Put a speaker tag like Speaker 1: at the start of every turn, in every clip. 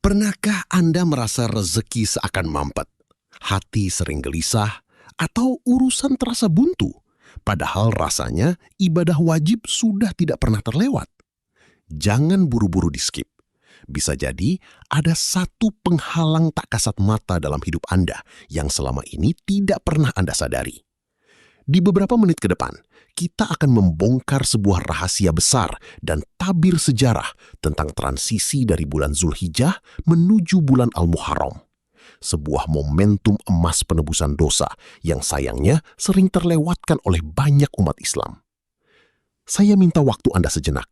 Speaker 1: Pernahkah Anda merasa rezeki seakan mampet, hati sering gelisah, atau urusan terasa buntu? Padahal rasanya ibadah wajib sudah tidak pernah terlewat. Jangan buru-buru di-skip. Bisa jadi ada satu penghalang tak kasat mata dalam hidup Anda yang selama ini tidak pernah Anda sadari. Di beberapa menit ke depan, kita akan membongkar sebuah rahasia besar dan tabir sejarah tentang transisi dari bulan Zulhijjah menuju bulan Al-Muharram. Sebuah momentum emas penebusan dosa yang sayangnya sering terlewatkan oleh banyak umat Islam. Saya minta waktu Anda sejenak.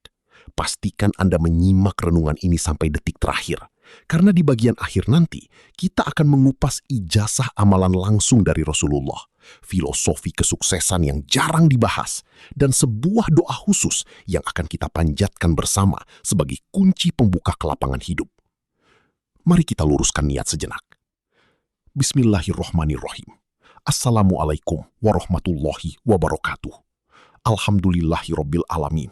Speaker 1: Pastikan Anda menyimak renungan ini sampai detik terakhir. Karena di bagian akhir nanti, kita akan mengupas ijazah amalan langsung dari Rasulullah, filosofi kesuksesan yang jarang dibahas, dan sebuah doa khusus yang akan kita panjatkan bersama sebagai kunci pembuka kelapangan hidup. Mari kita luruskan niat sejenak. Bismillahirrohmanirrohim. Assalamualaikum warahmatullahi wabarakatuh. Alhamdulillahirabbil alamin.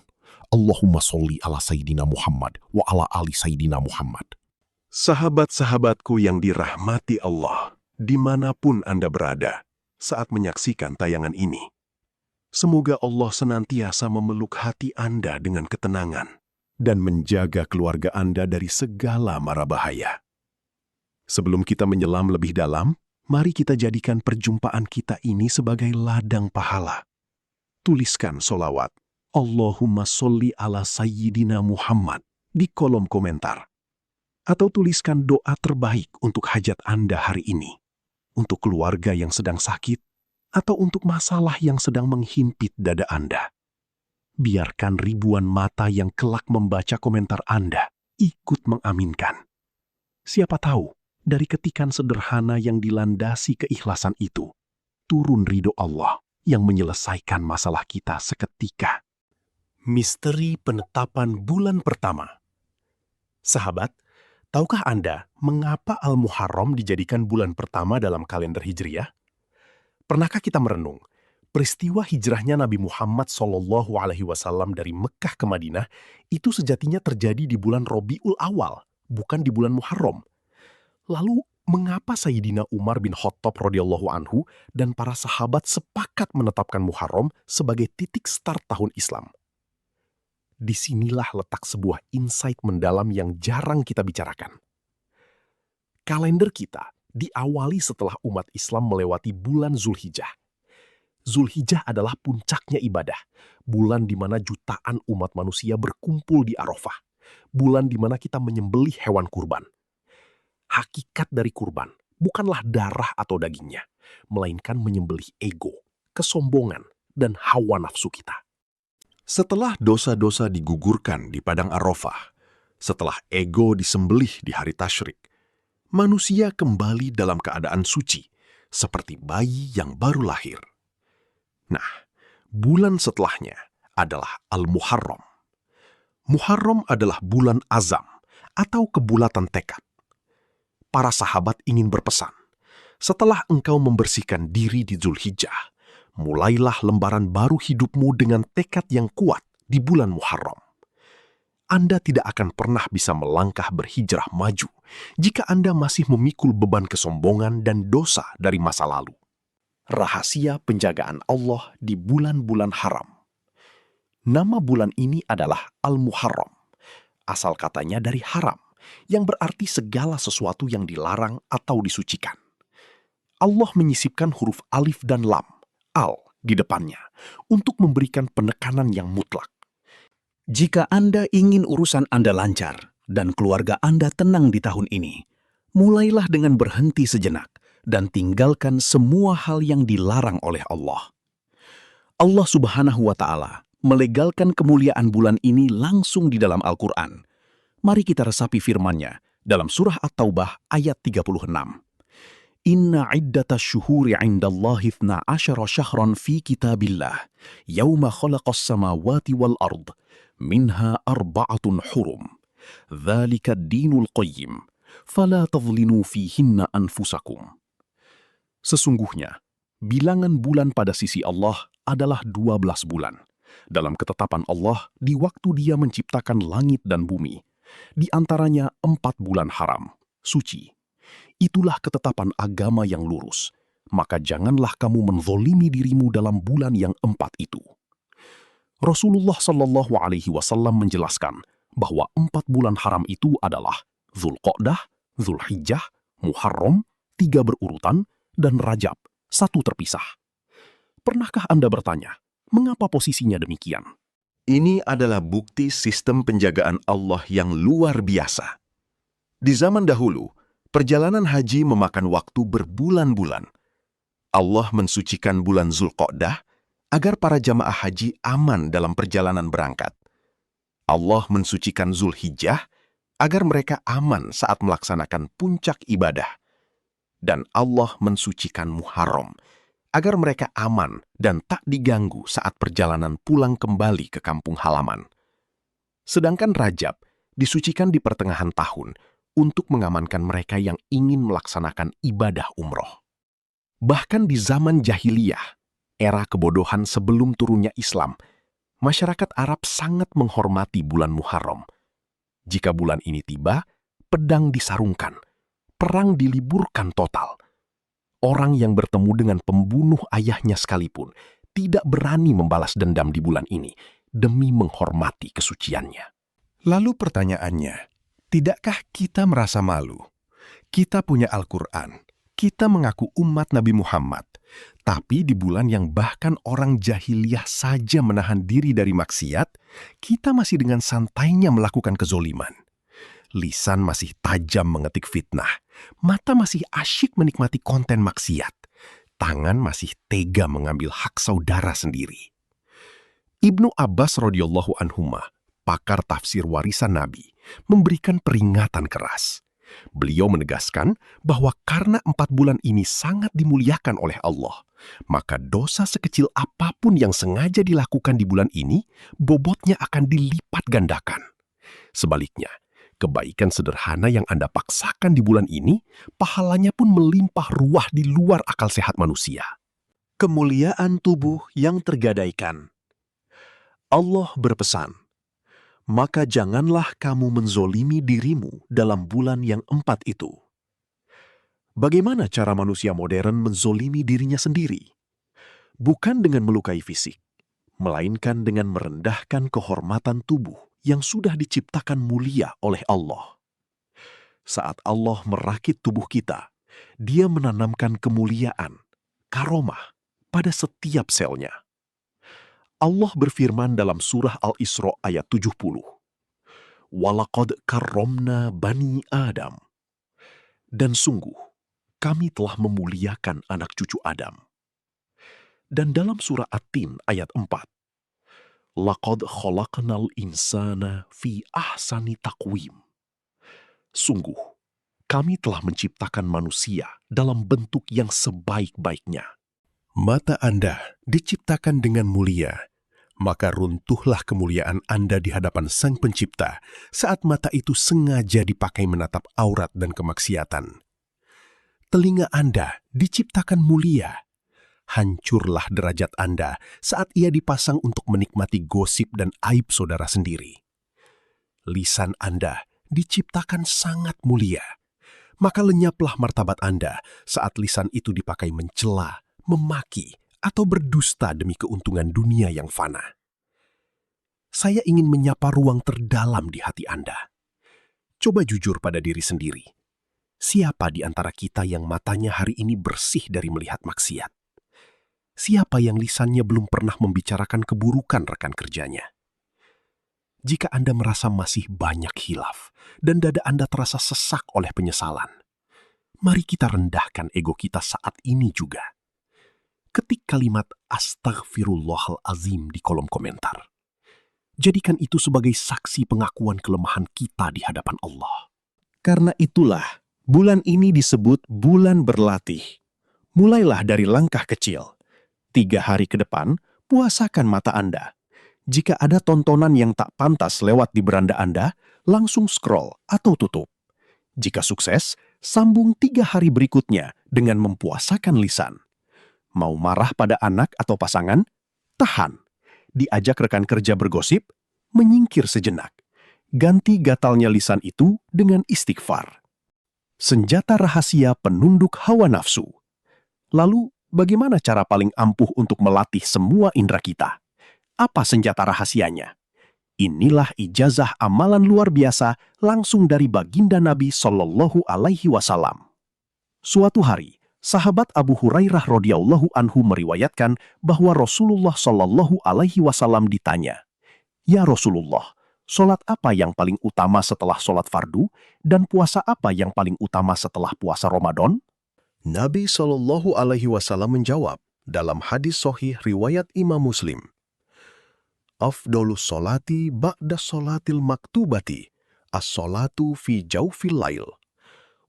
Speaker 1: Allahumma sholli ala Sayyidina Muhammad wa ala ali Sayyidina Muhammad.
Speaker 2: Sahabat-sahabatku yang dirahmati Allah, dimanapun Anda berada saat menyaksikan tayangan ini, semoga Allah senantiasa memeluk hati Anda dengan ketenangan dan menjaga keluarga Anda dari segala mara bahaya. Sebelum kita menyelam lebih dalam, mari kita jadikan perjumpaan kita ini sebagai ladang pahala. Tuliskan sholawat Allahumma sholli ala Sayyidina Muhammad di kolom komentar. Atau tuliskan doa terbaik untuk hajat Anda hari ini, untuk keluarga yang sedang sakit, atau untuk masalah yang sedang menghimpit dada Anda. Biarkan ribuan mata yang kelak membaca komentar Anda ikut mengaminkan. Siapa tahu, dari ketikan sederhana yang dilandasi keikhlasan itu, turun ridho Allah yang menyelesaikan masalah kita seketika. Misteri penetapan bulan pertama. Sahabat, tahukah Anda mengapa Al-Muharram dijadikan bulan pertama dalam kalender Hijriyah? Pernahkah kita merenung, peristiwa hijrahnya Nabi Muhammad SAW dari Mekah ke Madinah itu sejatinya terjadi di bulan Rabiul Awal, bukan di bulan Muharram. Lalu, mengapa Sayyidina Umar bin Khattab radhiyallahu anhu dan para sahabat sepakat menetapkan Muharram sebagai titik start tahun Islam? Disinilah letak sebuah insight mendalam yang jarang kita bicarakan. Kalender kita diawali setelah umat Islam melewati bulan Zulhijjah. Zulhijjah adalah puncaknya ibadah, bulan di mana jutaan umat manusia berkumpul di Arafah, bulan di mana kita menyembelih hewan kurban. Hakikat dari kurban bukanlah darah atau dagingnya, melainkan menyembelih ego, kesombongan, dan hawa nafsu kita. Setelah dosa-dosa digugurkan di padang Arafah, setelah ego disembelih di hari tasyrik, manusia kembali dalam keadaan suci, seperti bayi yang baru lahir. Nah, bulan setelahnya adalah Al-Muharram. Muharram adalah bulan azam atau kebulatan tekad. Para sahabat ingin berpesan, setelah engkau membersihkan diri di Zulhijjah, mulailah lembaran baru hidupmu dengan tekad yang kuat di bulan Muharram. Anda tidak akan pernah bisa melangkah berhijrah maju jika Anda masih memikul beban kesombongan dan dosa dari masa lalu. Rahasia penjagaan Allah di bulan-bulan haram. Nama bulan ini adalah Al-Muharram. Asal katanya dari haram, yang berarti segala sesuatu yang dilarang atau disucikan. Allah menyisipkan huruf alif dan lam, al, di depannya, untuk memberikan penekanan yang mutlak. Jika Anda ingin urusan Anda lancar dan keluarga Anda tenang di tahun ini, mulailah dengan berhenti sejenak dan tinggalkan semua hal yang dilarang oleh Allah. Allah Subhanahu wa Ta'ala melegalkan kemuliaan bulan ini langsung di dalam Al-Quran. Mari kita resapi firman-Nya dalam surah At-Taubah ayat 36. Inna iddatas syuhuri indallahi 12 syahran fi kitabillah yauma khalaqas samawati wal ard minha arba'atun hurum dzalika ad-dinul qayyim fala tadhlimu fihinna anfusakum. Sesungguhnya bilangan bulan pada sisi Allah adalah 12 bulan dalam ketetapan Allah di waktu Dia menciptakan langit dan bumi,
Speaker 3: Di antaranya 4 bulan haram, suci. Itulah ketetapan agama yang lurus. Maka janganlah kamu menzolimi dirimu dalam bulan yang 4 itu. Rasulullah Shallallahu Alaihi Wasallam menjelaskan bahwa 4 bulan haram itu adalah Dzulqa'dah, Dzulhijjah, Muharram, 3 berurutan, dan Rajab, 1 terpisah. Pernahkah Anda bertanya, mengapa posisinya demikian?
Speaker 4: Ini adalah bukti sistem penjagaan Allah yang luar biasa. Di zaman dahulu, perjalanan haji memakan waktu berbulan-bulan. Allah mensucikan bulan Dzulqa'dah agar para jamaah haji aman dalam perjalanan berangkat. Allah mensucikan Dzulhijjah agar mereka aman saat melaksanakan puncak ibadah. Dan Allah mensucikan Muharram agar mereka aman dan tak diganggu saat perjalanan pulang kembali ke kampung halaman. Sedangkan Rajab disucikan di pertengahan tahun untuk mengamankan mereka yang ingin melaksanakan ibadah umroh. Bahkan di zaman jahiliyah, era kebodohan sebelum turunnya Islam, masyarakat Arab sangat menghormati bulan Muharram. Jika bulan ini tiba, pedang disarungkan, perang diliburkan total. Orang yang bertemu dengan pembunuh ayahnya sekalipun tidak berani membalas dendam di bulan ini demi menghormati kesuciannya.
Speaker 5: Lalu pertanyaannya, tidakkah kita merasa malu? Kita punya Al-Quran, kita mengaku umat Nabi Muhammad, tapi di bulan yang bahkan orang jahiliyah saja menahan diri dari maksiat, kita masih dengan santainya melakukan kezoliman. Lisan masih tajam mengetik fitnah, mata masih asyik menikmati konten maksiat, tangan masih tega mengambil hak saudara sendiri. Ibnu Abbas radhiyallahu anhuma, pakar tafsir warisan Nabi, memberikan peringatan keras. Beliau menegaskan bahwa karena 4 bulan ini sangat dimuliakan oleh Allah, maka dosa sekecil apapun yang sengaja dilakukan di bulan ini, bobotnya akan dilipat gandakan. Sebaliknya, kebaikan sederhana yang Anda paksakan di bulan ini, pahalanya pun melimpah ruah di luar akal sehat manusia.
Speaker 2: Kemuliaan tubuh yang tergadaikan. Allah berpesan, maka janganlah kamu menzolimi dirimu dalam bulan yang 4 itu. Bagaimana cara manusia modern menzolimi dirinya sendiri? Bukan dengan melukai fisik, melainkan dengan merendahkan kehormatan tubuh yang sudah diciptakan mulia oleh Allah. Saat Allah merakit tubuh kita, Dia menanamkan kemuliaan, karomah, pada setiap selnya. Allah berfirman dalam surah Al-Isra ayat 70, "Walaqad karramna bani Adam." Dan sungguh, kami telah memuliakan anak cucu Adam. Dan dalam surah At-Tin ayat 4, "Laqad khalaqnal insana fi ahsani taqwim." Sungguh, kami telah menciptakan manusia dalam bentuk yang sebaik-baiknya.
Speaker 5: Mata Anda diciptakan dengan mulia, maka runtuhlah kemuliaan Anda di hadapan Sang Pencipta saat mata itu sengaja dipakai menatap aurat dan kemaksiatan. Telinga Anda diciptakan mulia, hancurlah derajat Anda saat ia dipasang untuk menikmati gosip dan aib saudara sendiri. Lisan Anda diciptakan sangat mulia, maka lenyaplah martabat Anda saat lisan itu dipakai mencela, memaki, atau berdusta demi keuntungan dunia yang fana. Saya ingin menyapa ruang terdalam di hati Anda. Coba jujur pada diri sendiri. Siapa di antara kita yang matanya hari ini bersih dari melihat maksiat? Siapa yang lisannya belum pernah membicarakan keburukan rekan kerjanya? Jika Anda merasa masih banyak khilaf dan dada Anda terasa sesak oleh penyesalan, mari kita rendahkan ego kita saat ini juga. Ketik kalimat Astaghfirullahalazim di kolom komentar. Jadikan itu sebagai saksi pengakuan kelemahan kita di hadapan Allah.
Speaker 2: Karena itulah, bulan ini disebut bulan berlatih. Mulailah dari langkah kecil. 3 hari ke depan, puasakan mata Anda. Jika ada tontonan yang tak pantas lewat di beranda Anda, langsung scroll atau tutup. Jika sukses, sambung 3 hari berikutnya dengan mempuasakan lisan. Mau marah pada anak atau pasangan? Tahan. Diajak rekan kerja bergosip? Menyingkir sejenak.
Speaker 3: Ganti gatalnya lisan itu dengan istighfar. Senjata rahasia penunduk hawa nafsu. Lalu, bagaimana cara paling ampuh untuk melatih semua indera kita? Apa senjata rahasianya? Inilah ijazah amalan luar biasa langsung dari baginda Nabi Shallallahu Alaihi Wasallam. Suatu hari, sahabat Abu Hurairah radhiyallahu anhu meriwayatkan bahwa Rasulullah Shallallahu Alaihi Wasallam ditanya, "Ya Rasulullah, sholat apa yang paling utama setelah sholat fardu dan puasa apa yang paling utama setelah puasa Ramadan?"
Speaker 1: Nabi Shallallahu Alaihi Wasallam menjawab dalam hadis sahih riwayat Imam Muslim, "Afdolus sholati ba'da sholatil maktubati, as-sholatu fi jawfil lail.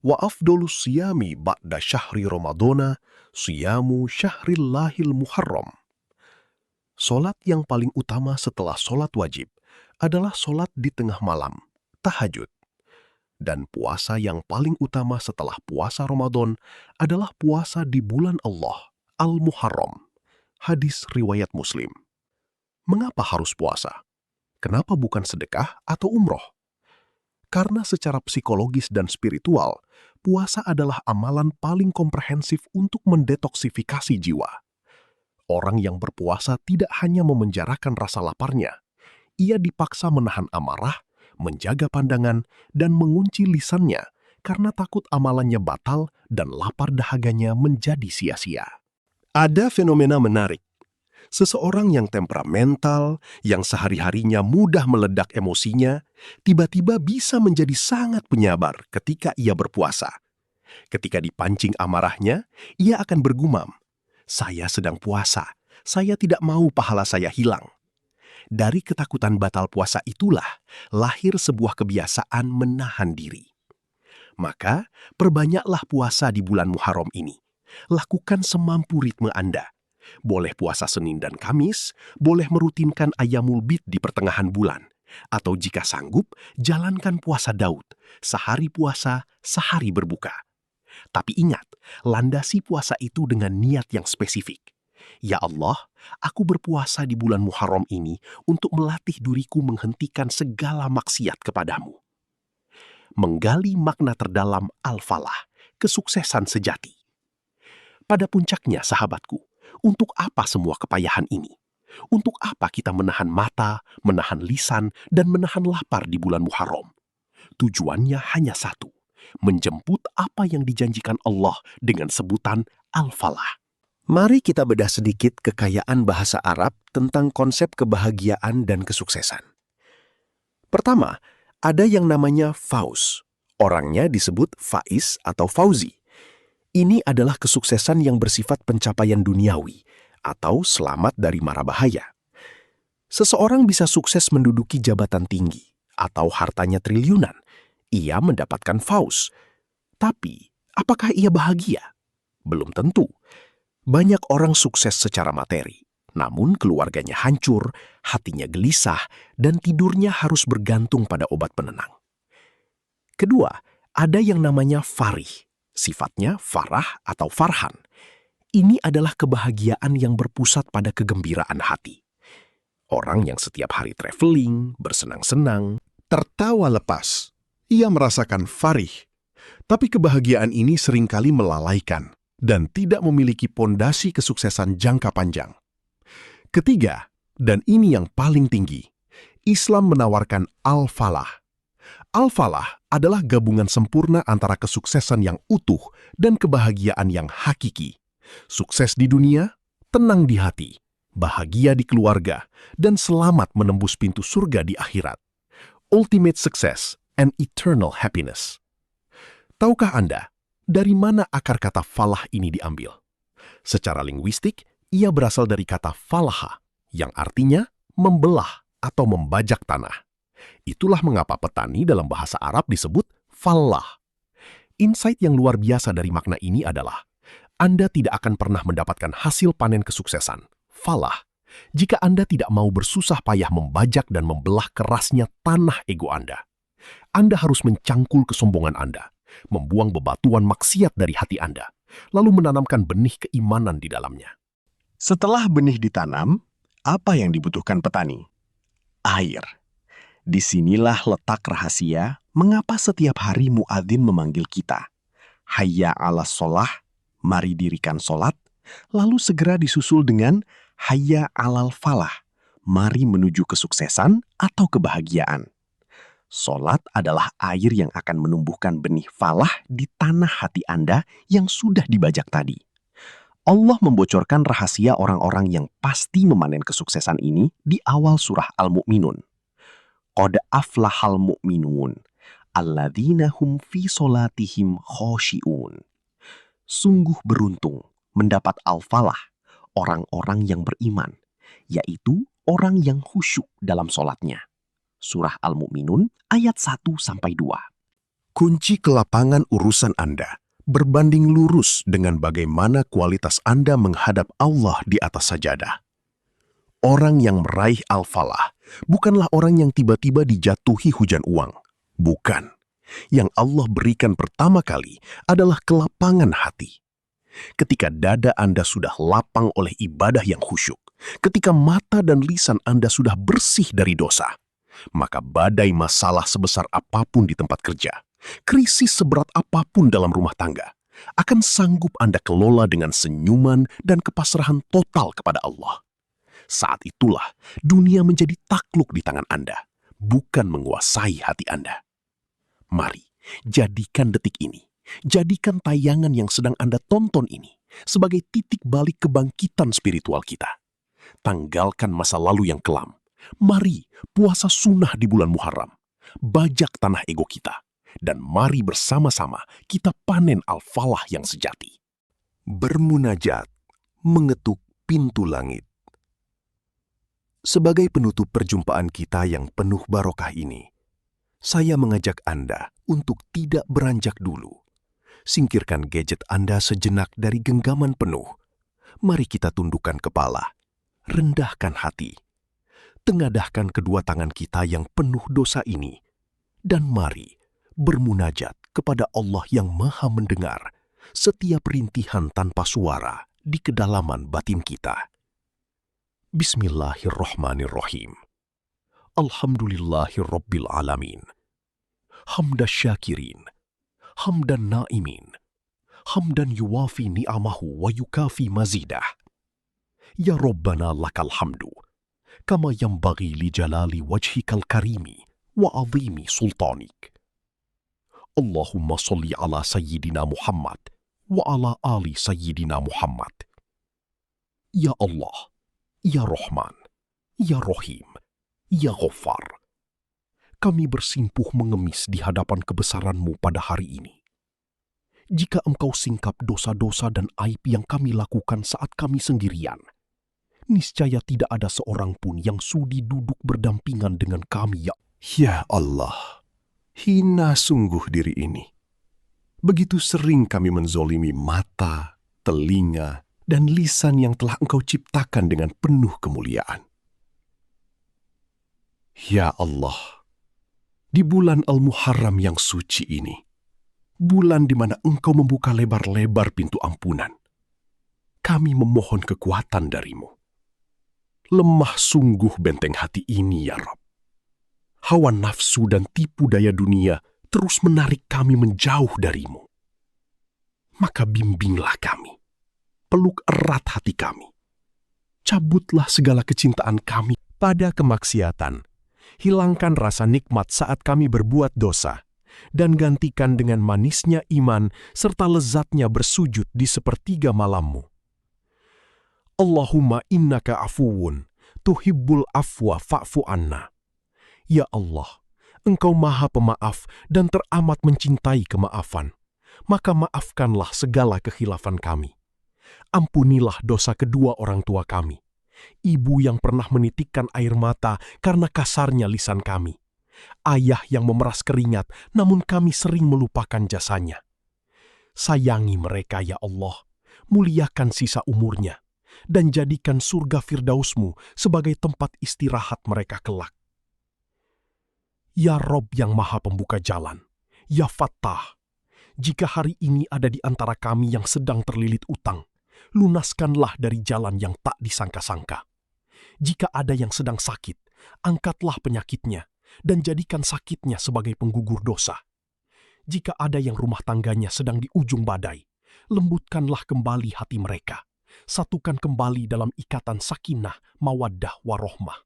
Speaker 1: Wa afdolus siyami ba'da syahri Ramadana, siyamu syahrillahil muharram." Sholat yang paling utama setelah sholat wajib adalah sholat di tengah malam, tahajud. Dan puasa yang paling utama setelah puasa Ramadan adalah puasa di bulan Allah, Al-Muharram. Hadis riwayat Muslim. Mengapa harus puasa? Kenapa bukan sedekah atau umroh? Karena secara psikologis dan spiritual, puasa adalah amalan paling komprehensif untuk mendetoksifikasi jiwa. Orang yang berpuasa tidak hanya memenjarakan rasa laparnya, ia dipaksa menahan amarah, menjaga pandangan, dan mengunci lisannya karena takut amalannya batal dan lapar dahaganya menjadi sia-sia. Ada fenomena menarik. Seseorang yang temperamental, yang sehari-harinya mudah meledak emosinya, tiba-tiba bisa menjadi sangat penyabar ketika ia berpuasa. Ketika dipancing amarahnya, ia akan bergumam, "Saya sedang puasa, saya tidak mau pahala saya hilang." Dari ketakutan batal puasa itulah lahir sebuah kebiasaan menahan diri. Maka, perbanyaklah puasa di bulan Muharram ini. Lakukan semampu ritme Anda. Boleh puasa Senin dan Kamis, boleh merutinkan Ayyamul Bid di pertengahan bulan. Atau jika sanggup, jalankan puasa Daud, sehari puasa, sehari berbuka. Tapi ingat, landasi puasa itu dengan niat yang spesifik. Ya Allah, aku berpuasa di bulan Muharram ini untuk melatih diriku menghentikan segala maksiat kepadamu. Menggali makna terdalam Al-Falah, kesuksesan sejati. Pada puncaknya, sahabatku, untuk apa semua kepayahan ini? Untuk apa kita menahan mata, menahan lisan, dan menahan lapar di bulan Muharram? Tujuannya hanya satu, menjemput apa yang dijanjikan Allah dengan sebutan Al-Falah. Mari kita bedah sedikit kekayaan bahasa Arab tentang konsep kebahagiaan dan kesuksesan. Pertama, ada yang namanya fauz. Orangnya disebut faiz atau fauzi. Ini adalah kesuksesan yang bersifat pencapaian duniawi atau selamat dari mara bahaya. Seseorang bisa sukses menduduki jabatan tinggi atau hartanya triliunan. Ia mendapatkan fauz. Tapi, apakah ia bahagia? Belum tentu. Banyak orang sukses secara materi, namun keluarganya hancur, hatinya gelisah, dan tidurnya harus bergantung pada obat penenang. Kedua, ada yang namanya farih, sifatnya farah atau farhan. Ini adalah kebahagiaan yang berpusat pada kegembiraan hati. Orang yang setiap hari traveling, bersenang-senang, tertawa lepas. Ia merasakan farih, tapi kebahagiaan ini seringkali melalaikan dan tidak memiliki pondasi kesuksesan jangka panjang. Ketiga, dan ini yang paling tinggi, Islam menawarkan Al-Falah. Al-Falah adalah gabungan sempurna antara kesuksesan yang utuh dan kebahagiaan yang hakiki. Sukses di dunia, tenang di hati, bahagia di keluarga, dan selamat menembus pintu surga di akhirat. Ultimate success and eternal happiness. Tahukah Anda, dari mana akar kata falah ini diambil? Secara linguistik, ia berasal dari kata falaha, yang artinya membelah atau membajak tanah. Itulah mengapa petani dalam bahasa Arab disebut fallah. Insight yang luar biasa dari makna ini adalah, Anda tidak akan pernah mendapatkan hasil panen kesuksesan, falah, jika Anda tidak mau bersusah payah membajak dan membelah kerasnya tanah ego Anda. Anda harus mencangkul kesombongan Anda, membuang bebatuan maksiat dari hati Anda, lalu menanamkan benih keimanan di dalamnya.
Speaker 6: Setelah benih ditanam, apa yang dibutuhkan petani? Air.
Speaker 3: Disinilah letak rahasia mengapa setiap hari muadzin memanggil kita. Hayya 'alas sholah, mari dirikan sholat, lalu segera disusul dengan hayya 'alal falah, mari menuju kesuksesan atau kebahagiaan. Sholat adalah air yang akan menumbuhkan benih falah di tanah hati Anda yang sudah dibajak tadi. Allah membocorkan rahasia orang-orang yang pasti memanen kesuksesan ini di awal surah Al-Mu'minun. Qad aflahal mu'minun, alladzina hum fi sholatihim khoshi'un. Sungguh beruntung mendapat al-falah orang-orang yang beriman, yaitu orang yang khusyuk dalam sholatnya. Surah Al-Mu'minun ayat 1-2.
Speaker 5: Kunci kelapangan urusan Anda berbanding lurus dengan bagaimana kualitas Anda menghadap Allah di atas sajadah. Orang yang meraih al-falah bukanlah orang yang tiba-tiba dijatuhi hujan uang. Bukan. Yang Allah berikan pertama kali adalah kelapangan hati. Ketika dada Anda sudah lapang oleh ibadah yang khusyuk, ketika mata dan lisan Anda sudah bersih dari dosa, maka badai masalah sebesar apapun di tempat kerja, krisis seberat apapun dalam rumah tangga, akan sanggup Anda kelola dengan senyuman dan kepasrahan total kepada Allah. Saat itulah dunia menjadi takluk di tangan Anda, bukan menguasai hati Anda. Mari, jadikan detik ini, jadikan tayangan yang sedang Anda tonton ini sebagai titik balik kebangkitan spiritual kita. Tanggalkan masa lalu yang kelam. Mari puasa sunnah di bulan Muharram, bajak tanah ego kita, dan mari bersama-sama kita panen al-falah yang sejati. Bermunajat, mengetuk pintu langit. Sebagai penutup perjumpaan kita yang penuh barokah ini, saya mengajak Anda untuk tidak beranjak dulu. Singkirkan gadget Anda sejenak dari genggaman penuh. Mari kita tundukkan kepala, rendahkan hati, tengadahkan kedua tangan kita yang penuh dosa ini, dan mari bermunajat kepada Allah yang Maha Mendengar setiap rintihan tanpa suara di kedalaman batin kita. Bismillahirrahmanirrahim. Alhamdulillahirabbil alamin. Hamda syakirin, hamdan naimin, hamdan yuwafi ni'amahu wa yukafi mazidah. Ya Rabbana lakal hamdu, kama yanbaghi li jalali wajhikal karimi wa azimi sultanik. Allahumma salli ala Sayyidina Muhammad wa ala ali Sayyidina Muhammad. Ya Allah, Ya Rahman, Ya Rahim, Ya Ghaffar, kami bersimpuh mengemis di hadapan kebesaran-Mu pada hari ini. Jika Engkau singkap dosa-dosa dan aib yang kami lakukan saat kami sendirian, niscaya tidak ada seorang pun yang sudi duduk berdampingan dengan kami, ya. Ya Allah, hina sungguh diri ini. Begitu sering kami menzolimi mata, telinga, dan lisan yang telah Engkau ciptakan dengan penuh kemuliaan. Ya Allah, di bulan Al-Muharram yang suci ini, bulan di mana Engkau membuka lebar-lebar pintu ampunan, kami memohon kekuatan dari-Mu. Lemah sungguh benteng hati ini, ya Rabb. Hawa nafsu dan tipu daya dunia terus menarik kami menjauh dari-Mu. Maka bimbinglah kami, peluk erat hati kami. Cabutlah segala kecintaan kami pada kemaksiatan. Hilangkan rasa nikmat saat kami berbuat dosa, dan gantikan dengan manisnya iman serta lezatnya bersujud di sepertiga malam-Mu. Allahumma innaka afuwun, tuhibbul afwa fa'fu anna. Ya Allah, Engkau Maha Pemaaf dan teramat mencintai kemaafan. Maka maafkanlah segala kekhilafan kami. Ampunilah dosa kedua orang tua kami. Ibu yang pernah menitikkan air mata karena kasarnya lisan kami. Ayah yang memeras keringat, namun kami sering melupakan jasanya. Sayangi mereka, ya Allah. Muliakan sisa umurnya, dan jadikan surga Firdaus-Mu sebagai tempat istirahat mereka kelak. Ya Rob yang Maha Pembuka jalan, Ya Fattah, jika hari ini ada di antara kami yang sedang terlilit utang, lunaskanlah dari jalan yang tak disangka-sangka. Jika ada yang sedang sakit, angkatlah penyakitnya,
Speaker 3: dan jadikan sakitnya sebagai penggugur dosa. Jika ada yang rumah tangganya sedang di ujung badai, lembutkanlah kembali hati mereka. Satukan kembali dalam ikatan sakinah, mawaddah, warohmah.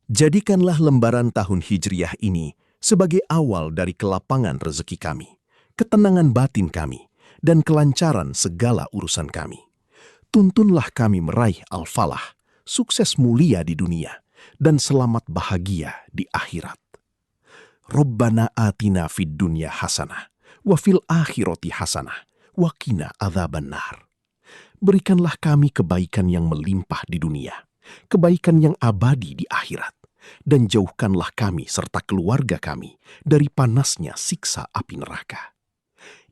Speaker 4: Jadikanlah lembaran tahun Hijriah ini sebagai awal dari kelapangan rezeki kami, ketenangan batin kami, dan kelancaran segala urusan kami. Tuntunlah kami meraih al-falah, sukses mulia di dunia, dan selamat bahagia di akhirat. Rabbana atina fid dunya hasanah, wa fil akhirati hasanah, wa qina adzabannar. Berikanlah kami kebaikan yang melimpah di dunia, kebaikan yang abadi di akhirat, dan jauhkanlah kami serta keluarga kami dari panasnya siksa api neraka.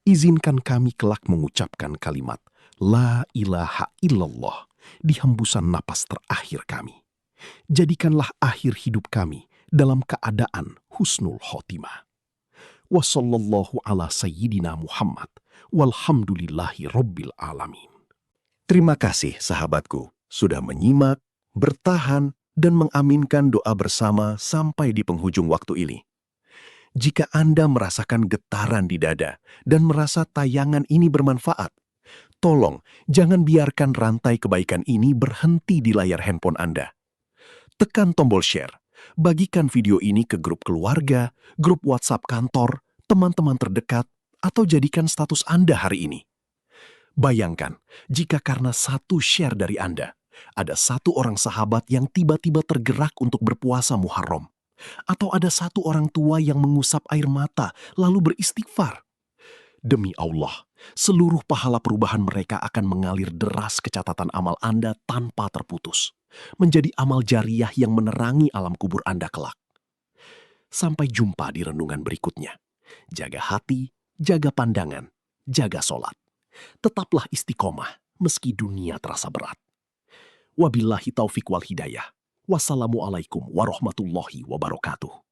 Speaker 4: Izinkan kami kelak mengucapkan kalimat La ilaha illallah di hembusan napas terakhir kami. Jadikanlah akhir hidup kami dalam keadaan husnul khotimah. Wa sallallahu ala sayyidina Muhammad walhamdulillahi rabbil alamin. Terima kasih sahabatku sudah menyimak, bertahan, dan mengaminkan doa bersama sampai di penghujung waktu ini. Jika Anda merasakan getaran di dada dan merasa tayangan ini bermanfaat, tolong jangan biarkan rantai kebaikan ini berhenti di layar handphone Anda. Tekan tombol share, bagikan video ini ke grup keluarga, grup WhatsApp kantor, teman-teman terdekat, atau jadikan status Anda hari ini. Bayangkan, jika karena satu share dari Anda, ada satu orang sahabat yang tiba-tiba tergerak untuk berpuasa Muharram, atau ada satu orang tua yang mengusap air mata lalu beristighfar. Demi Allah, seluruh pahala perubahan mereka akan mengalir deras ke catatan amal Anda tanpa terputus, menjadi amal jariah yang menerangi alam kubur Anda kelak. Sampai jumpa di renungan berikutnya. Jaga hati, jaga pandangan, jaga sholat. Tetaplah istiqomah meski dunia terasa berat. Wabillahi taufik wal hidayah. Wassalamualaikum warahmatullahi wabarakatuh.